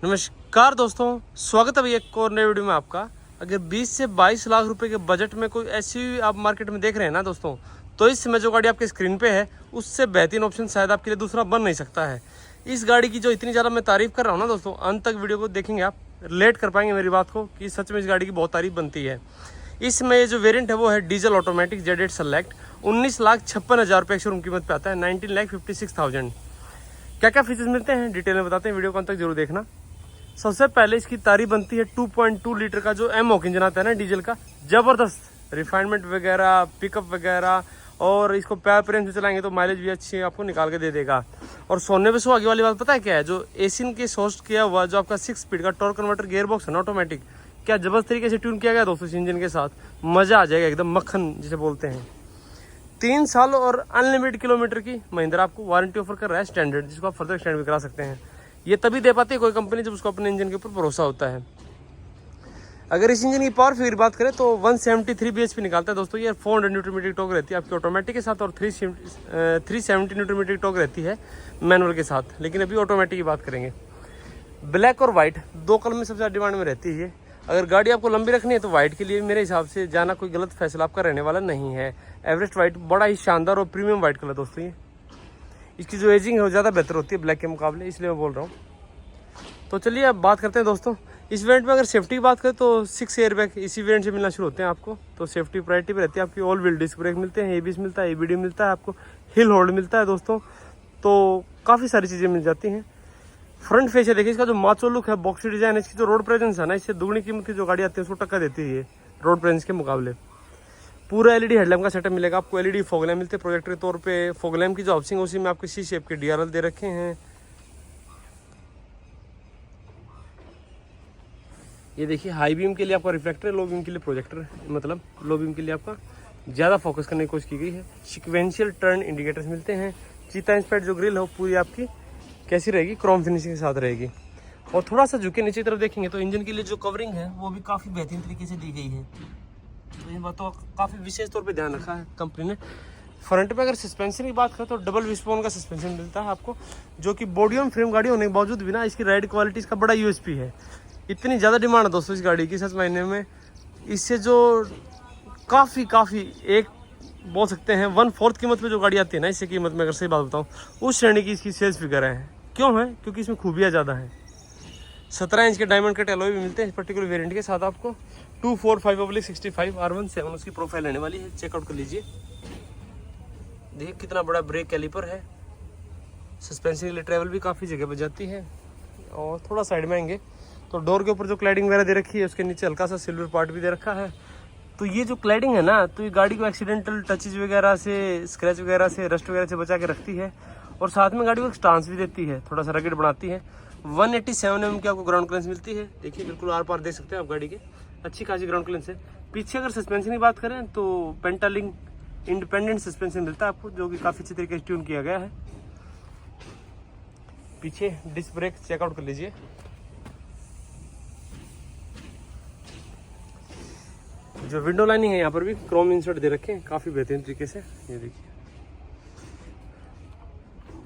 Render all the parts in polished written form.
नमस्कार दोस्तों, स्वागत है भैया एक और नए वीडियो में आपका। अगर 20 से 22 लाख रुपए के बजट में कोई ऐसी आप मार्केट में देख रहे हैं ना दोस्तों, तो इस समय जो गाड़ी आपके स्क्रीन पे है उससे बेहतरीन ऑप्शन शायद आपके लिए दूसरा बन नहीं सकता है। इस गाड़ी की जो इतनी ज़्यादा मैं तारीफ कर रहा हूँ ना दोस्तों, अंत तक वीडियो को देखेंगे आप रिलेट कर पाएंगे मेरी बात को कि सच में इस गाड़ी की बहुत तारीफ बनती है। इसमें ये जो वेरिएंट है वो है डीजल ऑटोमेटिक Z8 सेलेक्ट। 19,56,000 रुपये शोरूम कीमत पे आता है, 19,56,000। क्या क्या फीचर्स मिलते हैं डिटेल में बताते हैं, वीडियो को अंत तक जरूर देखना। सबसे पहले इसकी तारीफ बनती है 2.2 लीटर का जो एमओक इंजन आता है ना डीजल का, जबरदस्त रिफाइनमेंट वगैरह, पिकअप वगैरह, और इसको पैर प्रेम से चलाएंगे तो माइलेज भी अच्छी आपको निकाल के दे देगा। और सोने पे सो आगे वाली बात पता है क्या है, जो एसिन के सोर्स किया हुआ जो आपका 6 स्पीड का टॉर्क कन्वर्टर गियर बॉक्स है ना ऑटोमेटिक, क्या जबरदस्त तरीके से ट्यून किया गया दोस्तों इस इंजन के साथ। मजा आ जाएगा, एकदम मक्खन जिसे बोलते हैं। 3 साल और अनलिमिटेड किलोमीटर की महिंद्रा आपको वारंटी ऑफर कर रहा है स्टैंडर्ड, जिसको आप फर्दर एक्सटेंड भी करा सकते हैं। ये तभी दे पाती है कोई कंपनी जब उसको अपने इंजन के ऊपर भरोसा होता है। अगर इस इंजन की पावर फिगर बात करें तो 173 bhp निकालता है दोस्तों। ये 400 न्यूटन मीटर टॉर्क रहती है आपकी ऑटोमेटिक के साथ, और 370 न्यूटन मीटर टॉर्क रहती है मैनुअल के साथ। लेकिन अभी ऑटोमेटिक की बात करेंगे। ब्लैक और वाइट दो कलर में सबसे ज़्यादा डिमांड में रहती है। अगर गाड़ी आपको लंबी रखनी है तो वाइट के लिए मेरे हिसाब से जाना कोई गलत फैसला आपका रहने वाला नहीं है। एवरेस्ट वाइट बड़ा ही शानदार और प्रीमियम वाइट कलर दोस्तों। ये इसकी जो एजिंग है वो ज़्यादा बेहतर होती है ब्लैक के मुकाबले, इसलिए मैं बोल रहा हूँ। तो चलिए अब बात करते हैं दोस्तों इस वेरिएंट में। अगर सेफ्टी की बात करें तो 6 एयरबैग इसी वेरिएंट से मिलना शुरू होते हैं आपको। तो सेफ्टी प्रायोरिटी पे रहती है आपकी। ऑल व्हील डिस्क ब्रेक मिलते हैं, ABS मिलता है, ABD मिलता है आपको, हिल होल्ड मिलता है दोस्तों। तो काफ़ी सारी चीज़ें मिल जाती हैं। फ्रंट फेस है, देखिए इसका जो माचो लुक है, बॉक्सी डिजाइन है, इसकी जो रोड प्रेजेंस है ना, इससे दुगनी कीमत की जो गाड़ी आती है उसको टक्कर देती है रोड प्रेजेंस के मुकाबले। पूरा LED हेडलैम्प का सेटअप मिलेगा आपको। LED फॉग लैम्प मिलते हैं प्रोजेक्टर के तौर पे। फॉग लैम्प की जो हाउसिंग है उसी में आपको C शेप के DRL दे रखे हैं। ये देखिए हाई बीम के लिए आपका रिफ्लेक्टर है, लो बीम के लिए प्रोजेक्टर, मतलब लो बीम के लिए आपका ज़्यादा फोकस करने की कोशिश की गई है। सिक्वेंशियल टर्न इंडिकेटर्स मिलते हैं। चीता इंस्पायर्ड जो ग्रिल है वो पूरी आपकी कैसी रहेगी, क्रोम फिनिशिंग के साथ रहेगी। और थोड़ा सा झुके नीचे की तरफ देखेंगे तो इंजन के लिए जो कवरिंग है वो भी काफ़ी बेहतरीन तरीके से दी गई है। तो ये बातों का काफ़ी विशेष तौर पे ध्यान रखा है कंपनी ने। फ्रंट पे अगर सस्पेंशन की बात करें तो डबल विस्पोन का सस्पेंशन मिलता है आपको, जो कि बॉडी ऑन फ्रेम गाड़ी होने के बावजूद भी ना इसकी राइड क्वालिटी इसका बड़ा USP है। इतनी ज़्यादा डिमांड है दोस्तों इस गाड़ी की सच महीने में। इससे जो काफ़ी एक बोल सकते हैं 1/4 कीमत में जो गाड़ी आती है ना इससे कीमत में, अगर सही बात बताऊँ, उस श्रेणी की इसकी सेल्स फिगर है। क्यों है? क्योंकि इसमें खूबियाँ ज़्यादा हैं। 17 इंच के डायमंड कट एलॉय भी मिलते हैं इस पर्टिकुलर वेरिएंट के साथ आपको। 245/65 R17 उसकी प्रोफाइल रहने वाली है, चेकआउट कर लीजिए। देखिए कितना बड़ा ब्रेक कैलिपर है। सस्पेंशन के लिए ट्रैवल भी काफ़ी जगह पर जाती है। और थोड़ा साइड में आएंगे तो डोर के ऊपर जो क्लैडिंग वगैरह दे रखी है उसके नीचे हल्का सा सिल्वर पार्ट भी दे रखा है। तो ये जो क्लैडिंग है ना, तो ये गाड़ी को एक्सीडेंटल टचेज वगैरह से, स्क्रैच वगैरह से, रस्ट वगैरह से बचा के रखती है। और साथ में गाड़ी को एक स्टांस भी देती है, थोड़ा सा रगड़ बनाती है। 187 mm की आपको ग्राउंड क्लियरेंस मिलती है। देखिए बिल्कुल आर पार देख सकते हैं आप गाड़ी के, अच्छी खासी ग्राउंड क्लियरेंस है। पीछे अगर सस्पेंशन की बात करें तो पेंटालिंक इंडिपेंडेंट सस्पेंशन मिलता है आपको, जो कि काफ़ी अच्छी तरीके से ट्यून किया गया है। पीछे डिस्क ब्रेक चेकआउट कर लीजिए। जो विंडो लाइनिंग है यहाँ पर भी क्रोम इंसर्ट दे रखे हैं काफ़ी बेहतरीन तरीके से, ये देखिए।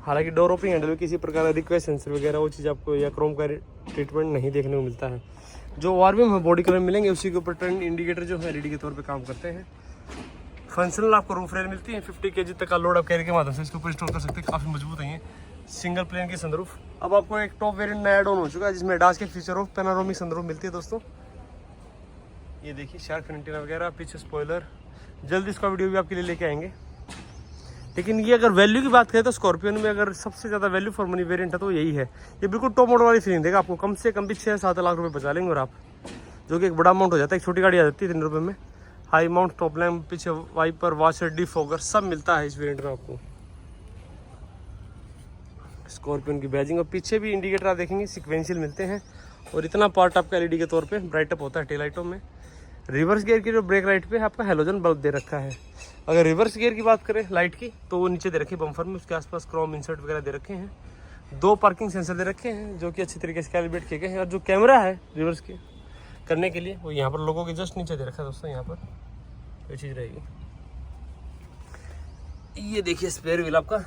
हालांकि डोर ओपनिंग हैंडल में किसी प्रकार का रिक्वेस्ट सेंसर वगैरह वो चीज़ आपको या क्रोम का ट्रीटमेंट नहीं देखने को मिलता है। जो आरबीएम है बॉडी कलर मिलेंगे, उसी के ऊपर टर्न इंडिकेटर जो है LED के तौर पे काम करते हैं। फंक्शनल आपको रूफ रेल मिलती है। 50 kg तक का लोड आप कैरी के माध्यम से इसके ऊपर स्टोर कर सकते हैं, काफ़ी मजबूत है ये। सिंगल प्लेन की सनरूफ। अब आपको एक टॉप वेरिएंट नया ऐड ऑन हो चुका है जिसमें डास के फीचर ऑफ पैनोरामिक सनरूफ मिलती है दोस्तों। ये देखिए शार्क एंटीना वगैरह, पीछे स्पॉइलर। जल्द इसका वीडियो भी आपके लिए लेके आएंगे। लेकिन ये अगर वैल्यू की बात करें तो स्कॉर्पियन में अगर सबसे ज़्यादा वैल्यू फॉर मनी वेरिएंट है तो यही है। ये बिल्कुल टॉप मॉडल वाली फीलिंग देगा आपको। कम से कम भी 6-7 लाख रुपए बचा लेंगे और आप, जो कि एक बड़ा अमाउंट हो जाता है। एक छोटी गाड़ी आ जाती है 3 रुपये में। हाई माउंट टॉप लैम्प, पीछे वाइपर, वॉशर, डिफॉगर सब मिलता है इस वेरिएंट में आपको। स्कॉर्पियन की बैजिंग, और पीछे भी इंडिकेटर आप देखेंगे सिक्वेंशियल मिलते हैं। और इतना पार्ट आपका LED के तौर पे ब्राइट अप होता है टेल लाइटों में। रिवर्स गियर की जो ब्रेक लाइट पे आपका हेलोजन बल्ब दे रखा है। अगर रिवर्स गियर की बात करें लाइट की तो वो नीचे दे रखी है बम्फर में, उसके आसपास क्रोम इंसर्ट वगैरह दे रखे हैं। 2 पार्किंग सेंसर दे रखे हैं जो कि अच्छी तरीके से कैलिब्रेट किए गए हैं। और जो कैमरा है रिवर्स के करने के लिए वो यहाँ पर लोगों के जस्ट नीचे दे रखा है दोस्तों। यहाँ पर ये चीज़ रहेगी। ये देखिए स्पेयर व्हील आपका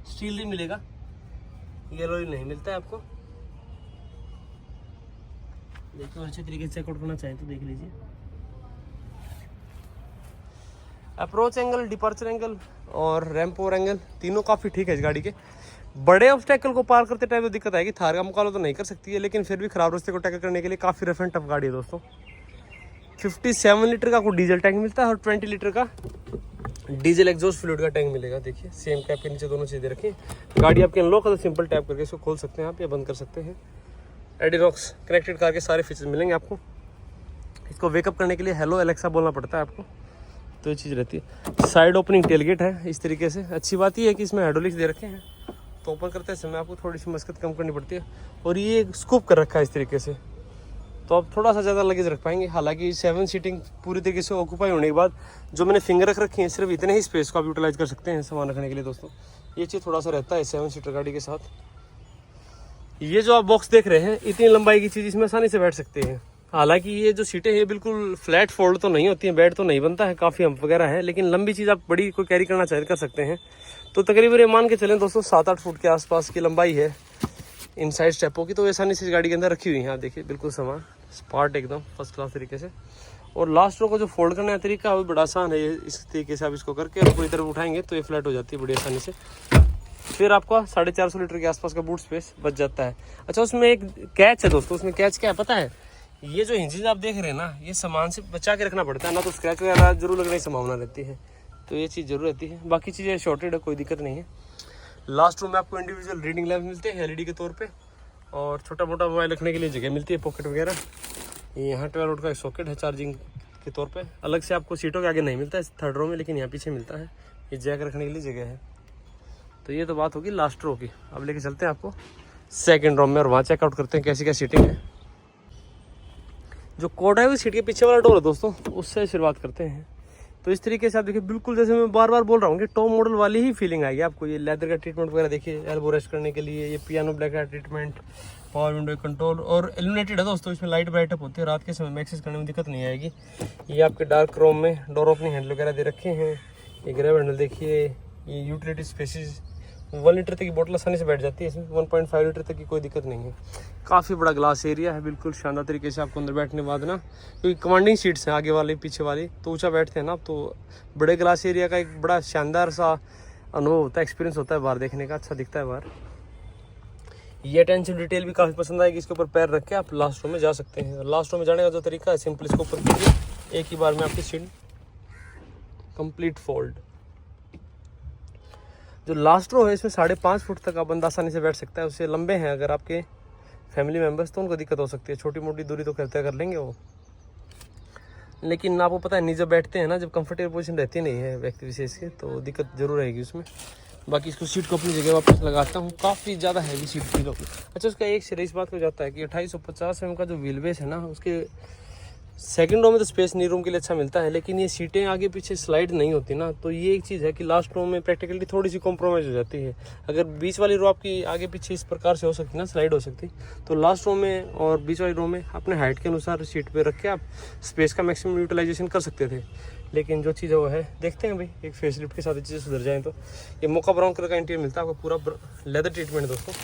स्टील ही मिलेगा, ये एलॉय नहीं मिलता है आपको। देखिए, और अच्छे तरीके से चेकआउट करना चाहें तो देख लीजिए। अप्रोच एंगल, डिपार्चर एंगल और रैंप ओवर एंगल तीनों काफ़ी ठीक है इस गाड़ी के। बड़े ऑब्स्टेकल को पार करते टाइम तो दिक्कत आएगी, थार का मुकाबला तो नहीं कर सकती है, लेकिन फिर भी खराब रास्ते को टैकल करने के लिए काफ़ी रफ एंड टफ गाड़ी है दोस्तों। 57 लीटर का आपको डीजल टैंक मिलता है और 20 लीटर का डीजल एग्जॉस्ट फ्लूइड का टैंक मिलेगा। देखिए सेम कैप के नीचे दोनों चीज़ें रखी। गाड़ी आपके अनलॉक है तो सिंपल टैप करके इसको खोल सकते हैं आप या बंद कर सकते हैं। एडिनॉक्स कनेक्टेड कार के सारे फीचर्स मिलेंगे आपको। इसको वेकअप करने के लिए हेलो एलेक्सा बोलना पड़ता है आपको, तो ये चीज़ रहती है। साइड ओपनिंग टेलगेट है इस तरीके से। अच्छी बात ये है कि इसमें हाइड्रोलिक्स दे रखे हैं, तो ओपन करते समय आपको थोड़ी सी मशक्कत कम करनी पड़ती है। और ये स्कूप कर रखा है इस तरीके से, तो आप थोड़ा सा ज़्यादा लगेज रख पाएंगे। हालांकि 7 सीटिंग पूरी तरीके से ऑक्यूपाई होने के बाद जो मैंने फिंगर रख रखी है, सिर्फ इतने ही स्पेस को आप यूटिलाइज कर सकते हैं सामान रखने के लिए दोस्तों। ये चीज़ थोड़ा सा रहता है 7 सीटर गाड़ी के साथ। ये जो आप बॉक्स देख रहे हैं, इतनी लंबाई की चीज़ इसमें आसानी से बैठ सकते हैं। हालांकि ये जो सीटें हैं बिल्कुल फ्लैट फोल्ड तो नहीं होती हैं, बेड तो नहीं बनता है, काफ़ी हम्प वगैरह है, लेकिन लंबी चीज़ आप बड़ी कोई कैरी करना चाहे कर सकते हैं। तो तकरीबन ये मान के चलें दोस्तों 7-8 फुट के आसपास की लंबाई है इन साइड स्टेपों की, तो आसानी से इस गाड़ी के अंदर रखी हुई है। आप देखिए बिल्कुल सामान स्पार्ट एकदम फर्स्ट क्लास तरीके से। और लास्ट रो को जो फोल्ड करने का तरीका है वो बड़ा आसान है। इस तरीके से आप इसको करके और पूरी तरफ उठाएंगे तो ये फ्लैट हो जाती है बड़ी आसानी से। फिर आपका 450 लीटर के आसपास का बूट स्पेस बच जाता है। अच्छा, उसमें एक कैच है दोस्तों। उसमें कैच क्या है पता है? ये जो हिंजेस आप देख रहे हैं ना, ये सामान से बचा के रखना पड़ता है, ना तो स्क्रैच वगैरह जरूर लगने की संभावना रहती है, तो ये चीज़ जरूर रहती है। बाकी चीज़ें शॉर्टेड है, कोई दिक्कत नहीं है। लास्ट रो में आपको इंडिविजुअल रीडिंग लैंप मिलते हैं एलईडी के तौर पे, और छोटा मोटा मोबाइल रखने के लिए जगह मिलती है, पॉकेट वगैरह। यहाँ 12 वोल्ट का एक सॉकेट है चार्जिंग के तौर पे। अलग से आपको सीटों के आगे नहीं मिलता है थर्ड रो में, लेकिन यहाँ पीछे मिलता है। ये जैक रखने के लिए जगह है। तो ये तो बात होगी लास्ट रो की। अब लेके चलते हैं आपको सेकंड रो में और वहाँ चेकआउट करते हैं कैसी क्या सीटिंग है। जो कोड है वो सीट के पीछे वाला डोर है दोस्तों, उससे शुरुआत करते हैं। तो इस तरीके से आप देखिए, बिल्कुल जैसे मैं बार बार बोल रहा हूँ कि टॉप मॉडल वाली ही फीलिंग आएगी आपको। ये लेदर का ट्रीटमेंट वगैरह देखिए, एल्बो रेस्ट करने के लिए ये पियानो ब्लैक का ट्रीटमेंट, पावर विंडो कंट्रोल और इल्यूमिनेटेड है दोस्तों। इसमें लाइट ब्राइट अप होती है, रात के समय में एक्सेस करने में दिक्कत नहीं आएगी। ये आपके डार्क क्रोम में डोर ओपनिंग हैंडल वगैरह दे रखे हैं। ये ग्रैब हैंडल देखिए। ये यूटिलिटी स्पेसिस 1 लीटर तक की बोतल आसानी से बैठ जाती है इसमें, 1.5 लीटर तक की कोई दिक्कत नहीं है। काफ़ी बड़ा ग्लास एरिया है, बिल्कुल शानदार तरीके से आपको अंदर बैठने के बाद ना, क्योंकि कमांडिंग सीट्स हैं आगे वाली पीछे वाली, तो ऊंचा बैठते हैं ना, तो बड़े ग्लास एरिया का एक बड़ा शानदार सा अनुभव होता है, एक्सपीरियंस होता है बाहर देखने का, अच्छा दिखता है बाहर। ये अटेंशन डिटेल भी काफ़ी पसंद आएगी। इसके ऊपर पैर रख के आप लास्ट रो में जा सकते हैं। लास्ट रो में जाने का जो तरीका है, सिंपल इसको ऊपर कीजिए, एक ही बार में आपकी सीट कंप्लीट फोल्ड। जो लास्ट रो है इसमें 5.5 फुट तक आप बंदा आसानी से बैठ सकता है। उससे लंबे हैं अगर आपके फैमिली मेम्बर्स, तो उनको दिक्कत हो सकती है। छोटी मोटी दूरी तो करते कर लेंगे वो, लेकिन आपको पता है नहीं, जब बैठते हैं ना, जब कंफर्टेबल पोजीशन रहती नहीं है व्यक्ति विशेष के, तो दिक्कत जरूर रहेगी उसमें। बाकी इसको सीट को अपनी जगह वापस लगाता हूँ, काफ़ी ज़्यादा हैवी सीट फील होगी। अच्छा, उसका एक श्रेय इस बात को जाता है कि 2850 mm का जो व्हील बेस है ना, उसके सेकंड रो में तो स्पेस नी रूम के लिए अच्छा मिलता है, लेकिन ये सीटें आगे पीछे स्लाइड नहीं होती ना, तो ये एक चीज़ है कि लास्ट रो में प्रैक्टिकली थोड़ी सी कॉम्प्रोमाइज़ हो जाती है। अगर बीच वाली रो आपकी आगे पीछे इस प्रकार से हो सकती ना, स्लाइड हो सकती, तो लास्ट रो में और बीच वाली रो में अपने हाइट के अनुसार सीट पे रख के आप स्पेस का मैक्सिमम यूटिलाइजेशन कर सकते थे। लेकिन जो चीज़ है वो है, देखते हैं भाई एक फेस लिफ्ट के साथ चीज़ें सुधर जाएँ तो। ये मोका ब्राउन कलर का इंटीरियर मिलता है आपको, पूरा लेदर ट्रीटमेंट दोस्तों।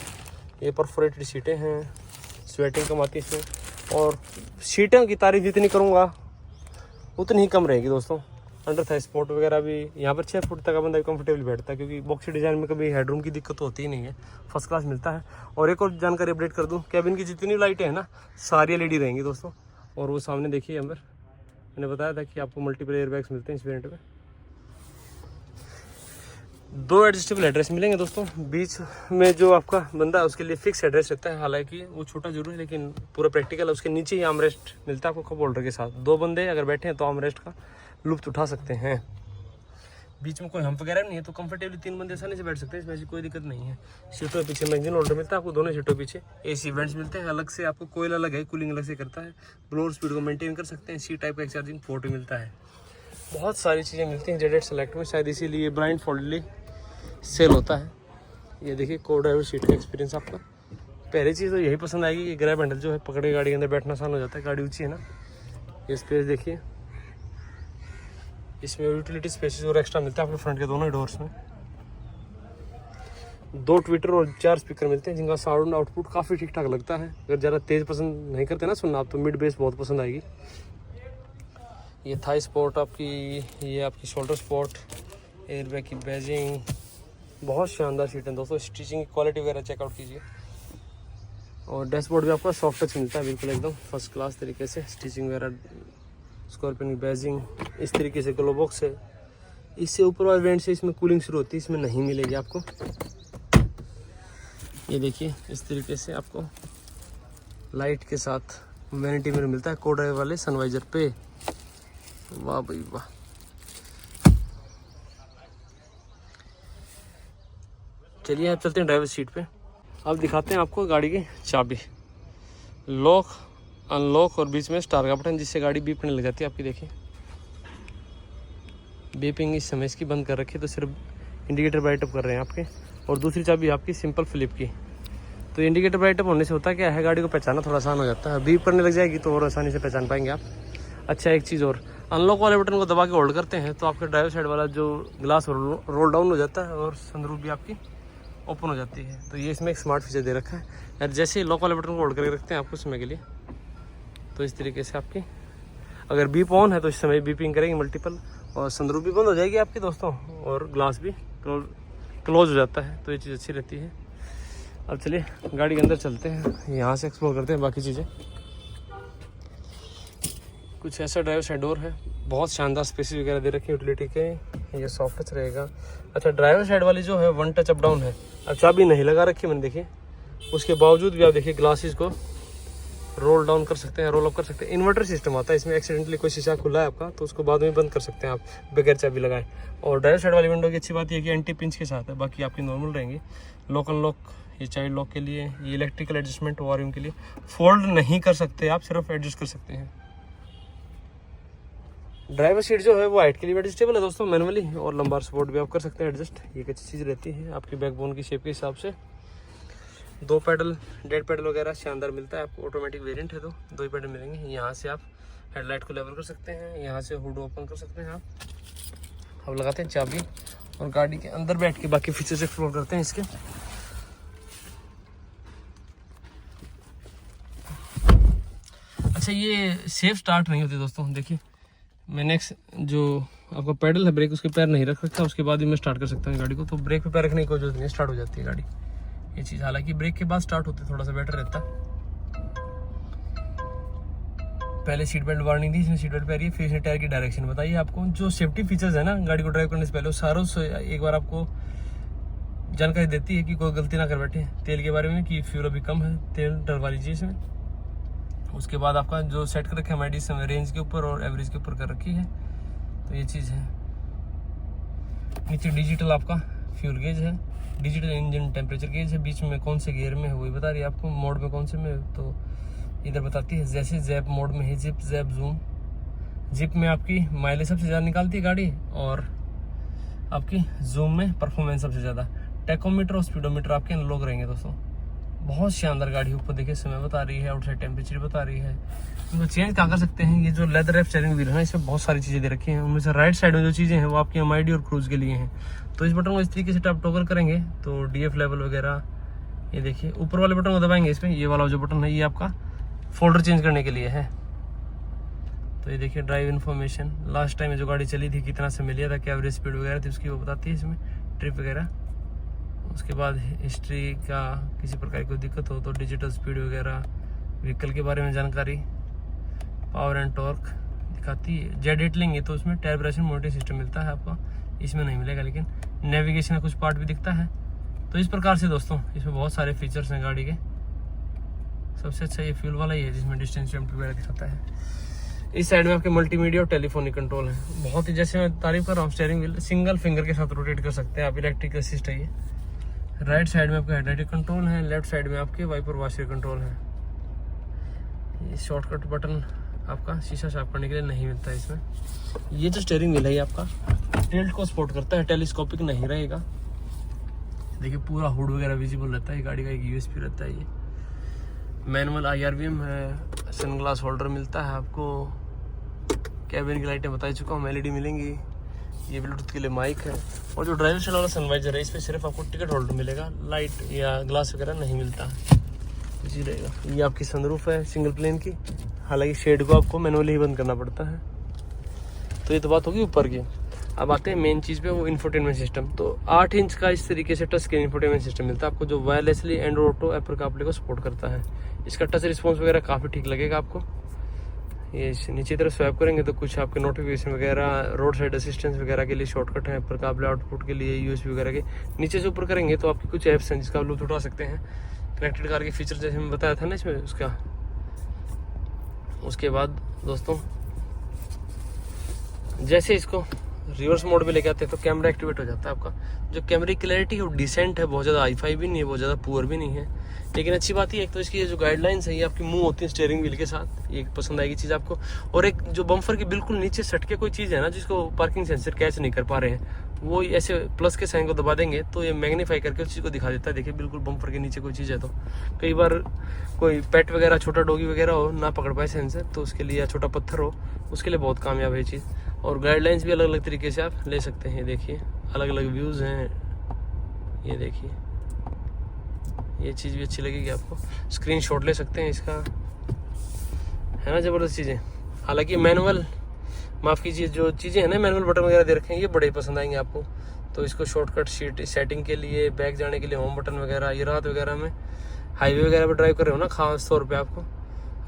ये परफोरेटेड सीटें हैं, स्वेटिंग कम आती है इसमें, और सीटों की तारीफ जितनी करूँगा उतनी ही कम रहेगी दोस्तों। अंडर था स्पोर्ट वगैरह भी यहाँ पर 6 फुट तक का बंदा कंफर्टेबल बैठता है, क्योंकि बॉक्सी डिज़ाइन में कभी हेडरूम की दिक्कत होती ही नहीं है, फर्स्ट क्लास मिलता है। और एक और जानकारी अपडेट कर दूँ, कैबिन की जितनी लाइटें हैं ना, सारी एलईडी रहेंगी दोस्तों। और वो सामने देखिए अंदर, मैंने बताया था कि आपको मल्टीपल एयरबैग्स मिलते हैं इस वेरिएंट में। 2 एडजस्टेबल एड्रेस मिलेंगे दोस्तों। बीच में जो आपका बंदा है उसके लिए फिक्स एड्रेस रहता है, हालांकि वो छोटा जरूर है लेकिन पूरा प्रैक्टिकल है। उसके नीचे ही आर्मरेस्ट मिलता है आपको कप होल्डर के साथ। 2 बंदे अगर बैठे हैं तो आर्मरेस्ट का लुत्फ उठा सकते हैं। बीच में कोई हम्प वगैरह नहीं है, तो कंफर्टेबली 3 बंदे आसानी से बैठ सकते हैं, इसमें ऐसी कोई दिक्कत नहीं है। सीटों के पीछे मैगजीन होल्डर मिलता है आपको, दोनों सीटों के पीछे एसी वेंट्स मिलते हैं अलग से आपको, कोयल अलग है, कूलिंग अलग से करता है, ब्लोअर स्पीड को मेंटेन कर सकते हैं। सी टाइप का एक चार्जिंग पोर्ट मिलता है, बहुत सारी चीज़ें मिलती हैं जेडेड सेलेक्ट में, शायद इसीलिए ब्लाइंड फोल्डली सेल होता है। ये देखिए को ड्राइवर सीट का एक्सपीरियंस आपका। पहली चीज़ तो यही पसंद आएगी कि ग्रैब हैंडल जो है पकड़े गाड़ी के अंदर बैठना आसान हो जाता है, गाड़ी ऊंची है ना। ये स्पेस देखिए, इसमें यूटिलिटी स्पेसेस और एक्स्ट्रा मिलता है आपको फ्रंट के दोनों डोर्स में। 2 ट्विटर और 4 स्पीकर मिलते हैं जिनका साउंड आउटपुट काफ़ी ठीक ठाक लगता है। अगर ज़्यादा तेज़ पसंद नहीं करते ना सुनना आप तो मिड बेस बहुत पसंद आएगी। ये थाई स्पोर्ट आपकी, ये आपकी शोल्डर स्पोर्ट, एयरबैग की बैजिंग, बहुत शानदार सीट है दोस्तों। स्टिचिंग की क्वालिटी वगैरह चेकआउट कीजिए। और डैशबोर्ड भी आपका सॉफ्ट टच मिलता है, बिल्कुल एकदम फर्स्ट क्लास तरीके से। स्टिचिंग वगैरह, स्कॉर्पियन की बैजिंग, इस तरीके से ग्लो बॉक्स है। इससे ऊपर वाले वेंट से इसमें कूलिंग शुरू होती है, इसमें नहीं मिलेगी आपको। ये देखिए इस तरीके से आपको लाइट के साथ वैनिटी मिरर मिलता है को ड्राइव वाले सनवाइजर पे। वाह भाई वाह। चलिए आप चलते हैं ड्राइवर सीट पे। अब दिखाते हैं आपको गाड़ी की चाबी, लॉक अनलॉक और बीच में स्टार का बटन, जिससे गाड़ी बीप करने लग जाती है आपकी। देखिए बीपिंग इस समय इसकी बंद कर रखी है, तो सिर्फ इंडिकेटर ब्राइट अप कर रहे हैं आपके। और दूसरी चाबी आपकी सिंपल फ्लिप की। तो इंडिकेटर ब्राइट अप होने से होता क्या है, गाड़ी को पहचानना थोड़ा आसान हो जाता है। बीप करने लग जाएगी तो और आसानी से पहचान पाएंगे आप। अच्छा एक चीज़ और, अनलॉक वाले बटन को दबा के होल्ड करते हैं तो आपके ड्राइवर साइड वाला जो ग्लास रोल डाउन हो जाता है और सनरूफ भी आपकी ओपन हो जाती है। तो ये इसमें एक स्मार्ट फीचर दे रखा है। और जैसे ही लॉक वाले बटन को होल्ड करके रखते हैं आपको समय के लिए, तो इस तरीके से आपकी अगर बीप ऑन है तो इस समय बीपिंग करेंगे मल्टीपल, और सनरूफ भी बंद हो जाएगी आपकी दोस्तों, और ग्लास भी क्लोज हो जाता है। तो ये चीज़ अच्छी रहती है। अब चलिए गाड़ी के अंदर चलते हैं, यहाँ से एक्सप्लोर करते हैं बाकी चीज़ें। कुछ ऐसा ड्राइवर साइड डोर है, बहुत शानदार स्पेसेस वगैरह दे रखे हैं यूटिलिटी के। ये सॉफ्ट टच रहेगा। अच्छा ड्राइवर साइड वाली जो है 1 टच अप डाउन है। अब चाबी नहीं लगा रखी मैंने, देखिए उसके बावजूद भी आप देखिए ग्लासेस को रोल डाउन कर सकते हैं, रोल अप कर सकते हैं। इन्वर्टर सिस्टम आता है इसमें, एक्सीडेंटली कोई शीशा खुला है आपका तो उसको बाद में बंद कर सकते हैं आप बगैर चाबी लगाए। और ड्राइवर साइड वाली विंडो की अच्छी बात यह है कि एंटी पिंच के साथ है, बाकी आपकी नॉर्मल रहेंगी। लॉक अनलॉक, ये चाइल्ड लॉक के लिए, ये इलेक्ट्रिकल एडजस्टमेंट वॉल्यूम के लिए। फोल्ड नहीं कर सकते आप, सिर्फ एडजस्ट कर सकते हैं। ड्राइवर सीट जो है वो हाइट के लिए एडजस्टेबल है दोस्तों मैनुअली, और लंबार सपोर्ट भी आप कर सकते हैं एडजस्ट। ये एक अच्छी चीज़ रहती है आपकी बैकबोन की शेप के हिसाब से। 2 पैडल, डेड पैडल वगैरह शानदार मिलता है आपको। ऑटोमेटिक वेरिएंट है तो 2 ही पैडल मिलेंगे। यहाँ से आप हेडलाइट को लेवल कर सकते हैं, यहाँ से हुड ओपन कर सकते हैं आप। अब लगाते हैं चाबी और गाड़ी के अंदर बैठ के बाकी फीचर्स एक्सप्लोर करते हैं इसके। अच्छा ये सेफ स्टार्ट नहीं होती दोस्तों, देखिए मैंने जो आपका पैडल है ब्रेक उसके पैर नहीं रख रखा, उसके बाद भी मैं स्टार्ट कर सकता हूँ गाड़ी को। तो ब्रेक पे पैर रखने की कोई जरूरत नहीं, स्टार्ट हो जाती है गाड़ी ये चीज़। हालांकि ब्रेक के बाद स्टार्ट होते थोड़ा सा बेटर रहता। पहले सीट बेल्ट वार्निंग थी, इसमें सीट बेल्ट पे आ रही है। फिर इसमें टायर की डायरेक्शन बताइए आपको। जो सेफ्टी फीचर्स है ना गाड़ी को ड्राइव करने से पहले, वो सारों से एक बार आपको जानकारी देती है कि कोई गलती ना कर बैठे। तेल के बारे में कि फ्यूल अभी कम है, तेल डलवा लीजिए इसमें। उसके बाद आपका जो सेट कर रखे हमारी समय रेंज के ऊपर और एवरेज के ऊपर कर रखी है, तो ये चीज़ है। नीचे डिजिटल आपका फ्यूल गेज है, डिजिटल इंजन टेम्परेचर गेज है, बीच में कौन से गियर में है वही बता रही है आपको, मोड में कौन से में, तो इधर बताती है। जैसे जैप मोड में है, जिप जैप जूम। जिप में आपकी माइलेज सबसे ज़्यादा निकालती है गाड़ी, और आपकी जूम में परफॉर्मेंस सबसे ज़्यादा। टैकोमीटर और स्पीडोमीटर आपके अनलॉक रहेंगे दोस्तों। बहुत शानदार गाड़ी, ऊपर देखिए समय बता रही है, आउटसाइड टेम्परेचर बता रही है। इनको चेंज कहाँ कर सकते हैं, ये जो लेदर रैप स्टीयरिंग व्हील है ना, इसमें बहुत सारी चीज़ें दे रखी हैं। उनमें से राइट साइड में जो चीज़ें हैं वो आपकी MID और क्रूज के लिए हैं। तो इस बटन को इस तरीके से आप टॉगल करेंगे तो DF लेवल वगैरह, ये देखिए ऊपर वाले बटन को दबाएंगे इसमें, ये वाला जो बटन है ये आपका फोल्डर चेंज करने के लिए है। तो ये देखिए ड्राइव इन्फॉर्मेशन, लास्ट टाइम जो गाड़ी चली थी कितना समय लिया था, क्या एवरेज स्पीड वगैरह थी उसकी वो बताती है इसमें, ट्रिप वगैरह। उसके बाद हिस्ट्री का, किसी प्रकार की कोई दिक्कत हो तो डिजिटल स्पीड वगैरह, व्हीकल के बारे में जानकारी, पावर एंड टॉर्क दिखाती है। जेड हिटलिंग है तो उसमें टायर ब्रशिंग मॉनिटरिंग सिस्टम मिलता है आपको, इसमें नहीं मिलेगा। लेकिन नेविगेशन का कुछ पार्ट भी दिखता है। तो इस प्रकार से दोस्तों इसमें बहुत सारे फीचर्स हैं गाड़ी के। सबसे अच्छा ये फ्यूल वाला ही है जिसमें डिस्टेंस वगैरह दिखाता है। इस साइड में आपके मल्टीमीडिया और टेलीफोनिक कंट्रोल है। बहुत ही, जैसे मैं तारीफ कर रहा हूँ, स्टीयरिंग व्हील सिंगल फिंगर के साथ रोटेट कर सकते हैं आप, इलेक्ट्रिक असिस्ट है ये। राइट साइड में आपका हेडलाइट कंट्रोल है, लेफ्ट साइड में आपके वाइपर वॉशर कंट्रोल है। ये शॉर्टकट बटन आपका शीशा साफ करने के लिए नहीं मिलता है इसमें। ये जो स्टीयरिंग व्हील है आपका टिल्ट को सपोर्ट करता है, टेलीस्कोपिक नहीं रहेगा। देखिए पूरा हुड वगैरह विजिबल रहता है, गाड़ी का एक USB रहता है। ये मैनुअल IRVM है, सनग्लास होल्डर मिलता है आपको। कैबिन की लाइटें बता चुका हूँ, LED मिलेंगी। ये ब्लूटूथ के लिए माइक है। और जो ड्राइवर साइड वाला सनवाइजर है, इस पर सिर्फ आपको टिकट होल्डर मिलेगा, लाइट या ग्लास वगैरह नहीं मिलता है, इसी रहेगा। ये आपकी सनरूफ है सिंगल प्लेन की, हालांकि शेड को आपको मैनुअली ही बंद करना पड़ता है। तो ये तो बात होगी ऊपर की। अब आते हैं मेन चीज़ पे, वो इंफोटेनमेंट सिस्टम। तो 8 इंच का इस तरीके से टच स्क्रीन इंफोटेनमेंट सिस्टम मिलता है आपको, जो wirelessly Android auto, Apple CarPlay को सपोर्ट करता है। इसका टच रिस्पॉन्स वगैरह काफ़ी ठीक लगेगा आपको। ये नीचे तरफ स्वैप करेंगे तो कुछ आपके नोटिफिकेशन वगैरह, रोड साइड असिस्टेंस वगैरह के लिए शॉर्टकट है, एप्पल कारप्ले आउटपुट के लिए, यूएसबी वगैरह के। नीचे से ऊपर करेंगे तो आपकी कुछ ऐप्स हैं जिसका आप लुत्फ उठा सकते हैं। कनेक्टेड कार के फीचर जैसे मैं बताया था ना इसमें उसका। उसके बाद दोस्तों जैसे इसको रिवर्स मोड में लेके आते हैं तो कैमरा एक्टिवेट हो जाता है आपका। जो कैमरे की क्लैरिटी है वो डिसेंट है, बहुत ज़्यादा हाई-फाई भी नहीं है, बहुत ज़्यादा पुअर भी नहीं है। लेकिन अच्छी बात ये एक तो इसकी जो गाइडलाइंस है ये आपकी मूव होती है स्टीयरिंग व्हील के साथ, ये पसंद आएगी चीज़ आपको। और एक जो बम्फर के बिल्कुल नीचे सट के कोई चीज़ है ना जिसको पार्किंग सेंसर कैच नहीं कर पा रहे हैं, वो ऐसे प्लस के साइन को दबा देंगे तो ये मैग्नीफाई करके उस चीज़ को दिखा देता है। देखिए बिल्कुल बम्फर के नीचे कोई चीज़ है। तो कई बार कोई पेट वगैरह, छोटा डॉगी वगैरह हो, ना पकड़ पाए सेंसर, तो उसके लिए, या छोटा पत्थर हो, उसके लिए बहुत कामयाब है ये चीज़। और गाइडलाइंस भी अलग अलग तरीके से आप ले सकते हैं। देखिए अलग अलग व्यूज़ हैं, ये देखिए ये चीज़ भी अच्छी लगेगी आपको। स्क्रीनशॉट ले सकते हैं इसका, है ना, ज़बरदस्त चीज़ें। हालांकि मैनुअल, माफ़ कीजिए, जो चीज़ें हैं ना मैनुअल बटन वगैरह दे रखे हैं, ये बड़े पसंद आएंगे आपको। तो इसको शॉर्टकट शीट सेटिंग के लिए, बैक जाने के लिए होम बटन वगैरह, ये रात वगैरह में हाईवे वगैरह पर ड्राइव कर रहे हो ना, खास तौर पे आपको,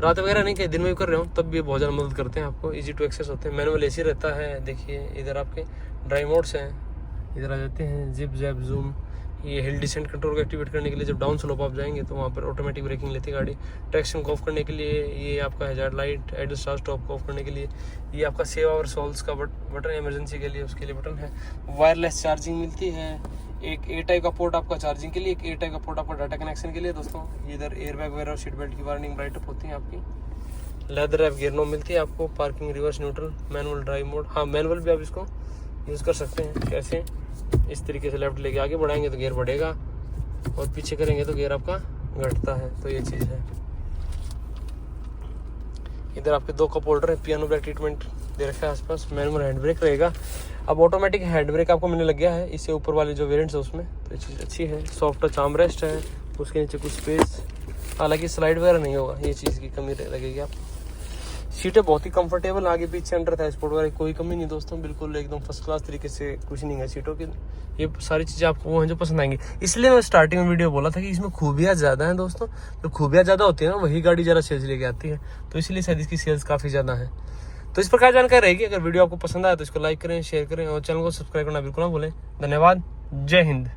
रात वगैरह नहीं, कहीं दिन में भी कर रहे हो तब भी बहुत ज़्यादा मदद करते हैं आपको, इजी टू एक्सेस होते हैं। मैनुअल एसी रहता है। देखिए इधर आपके ड्राइव मोड्स हैं, इधर आ जाते हैं जिप जैप जूम। ये हिल डिसेंट कंट्रोल को एक्टिवेट करने के लिए, जब डाउन स्लोप आप जाएंगे तो वहाँ पर ऑटोमेटिक ब्रेकिंग लेती है गाड़ी। ट्रैक्शन को ऑफ करने के लिए ये आपका हैजार्ड लाइट, एड स्टार स्टॉप को ऑफ करने के लिए ये आपका सेव आवर सोल्स का बटन, इमरजेंसी के लिए उसके लिए बटन है। वायरलेस चार्जिंग मिलती है। एक ए टाइप का पोर्ट आपका चार्जिंग के लिए, एक ए टाइप का पोर्ट आपका डाटा कनेक्शन के लिए दोस्तों। इधर एयर बैग वगैरह और सीट बेल्ट की वार्निंग ब्राइट अप होती है आपकी। लेदर रैप गियर नॉब मिलती है आपको। Parking, reverse, neutral, manual drive mode. हाँ मैनुअल भी आप इसको यूज़ कर सकते हैं। कैसे? इस तरीके से लेफ्ट लेके आगे बढ़ाएंगे तो गियर बढ़ेगा, और पीछे करेंगे तो गियर आपका घटता है। तो ये चीज़ है। इधर आपके 2 कप होल्डर है, पियानो ब्रेक ट्रीटमेंट दे रखा है आसपास। मैनुअल हैंड ब्रेक रहेगा। अब ऑटोमेटिक हैंड ब्रेक आपको मिलने लग गया है इससे ऊपर वाले जो वेरिएंट्स है उसमें, तो ये चीज़ अच्छी है। सॉफ्ट टच आर्म रेस्ट है, उसके नीचे कुछ स्पेस, हालांकि स्लाइड वगैरह नहीं होगा, ये चीज़ की कमी लगेगी आपको। सीटें बहुत ही कंफर्टेबल, आगे पीछे अंडर था स्पोर्ट वगैरह कोई कमी नहीं दोस्तों, बिल्कुल एकदम फर्स्ट क्लास तरीके से, कुछ नहीं है सीटों की। ये सारी चीज़ें आपको वो हैं जो पसंद आएंगी। इसलिए मैं स्टार्टिंग में वीडियो बोला था कि इसमें खूबियाँ ज़्यादा हैं दोस्तों। जो खूबियाँ ज़्यादा होती है ना वही गाड़ी ज़रा सेल्स लेके आती है, तो इसलिए शायद इसकी सेल्स काफ़ी ज़्यादा है। तो इस प्रकार जानकारी रहेगी। अगर वीडियो आपको पसंद आया तो इसको लाइक करें, शेयर करें और चैनल को सब्सक्राइब करना बिल्कुल ना भूलें। धन्यवाद। जय हिंद।